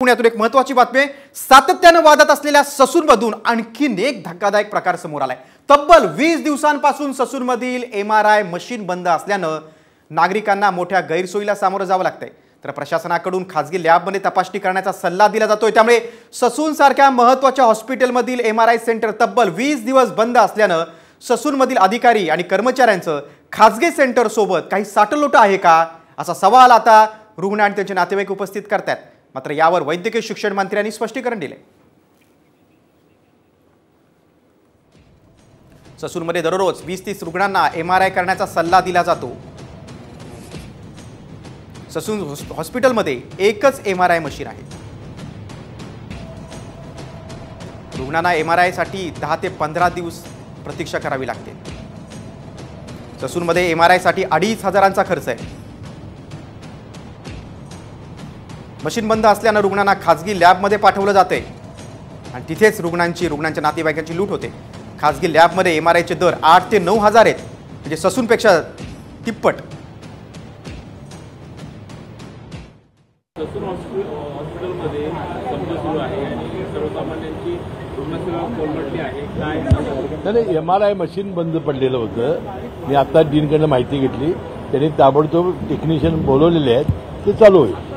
पुण्यातून एक महत्त्वाची बातमी आहे। सातत्याने वादत असलेल्या ससूनमधून आणखीन एक धक्कादायक प्रकार समोर आलाय। तब्बल 20 दिवसांपासून ससूनमधील एमआरआय मशीन बंद असल्याने नागरिकांना मोठ्या गैरसोयीला सामोरं जावं लागतंय। तर प्रशासनाकडून खासगी लॅबमध्ये तपासणी करण्याचा सल्ला दिला जातोय। त्यामुळे ससून सारख्या महत्त्वाच्या हॉस्पिटलमधील एमआरआय सेंटर तब्बल 20 दिवस बंद असल्याने ससूनमधील अधिकारी आणि कर्मचाऱ्यांचं खासगी सेंटर सोबत काही साटलोट आहे का असा सवाल आता रुग्ण आणि त्यांचे नातेवाईक उपस्थित करतात। मात्र यावर वैद्यकीय शिक्षण मंत्र्यांनी स्पष्टीकरण दिले। ससूनमध्ये दररोज 20-30 रुग्णांना एमआरआय करण्याचा सल्ला दिला जातो। ससून हॉस्पिटलमध्ये एकच एमआरआय मशीन आहे। रुग्णांना एमआरआय साठी 10 ते 15 दिवस प्रतीक्षा करावी लागते। ससूनमध्ये एमआरआय साठी 2500चा खर्च आहे। मशीन बंद असल्याने रुग्णांना खासगी लॅबमध्ये पाठवलं जाते आणि तिथेच रुग्णांच्या नातेवाईकांची लूट होते। खासगी लॅबमध्ये एमआरआयचे दर 8 ते 9 हजार आहेत, म्हणजे ससूनपेक्षा तिप्पट। ससून हॉस्पिटलमध्ये संप सुरू आहे आणि सर्वसामान्यांची रुग्णसेवा कोलमडली आहे। नाही, एमआरआय मशीन बंद पडलेलं होतं। मी आता डीनकडनं माहिती घेतली, त्यांनी ताबडतोब टेक्निशियन बोलवलेले आहेत, ते चालू होईल।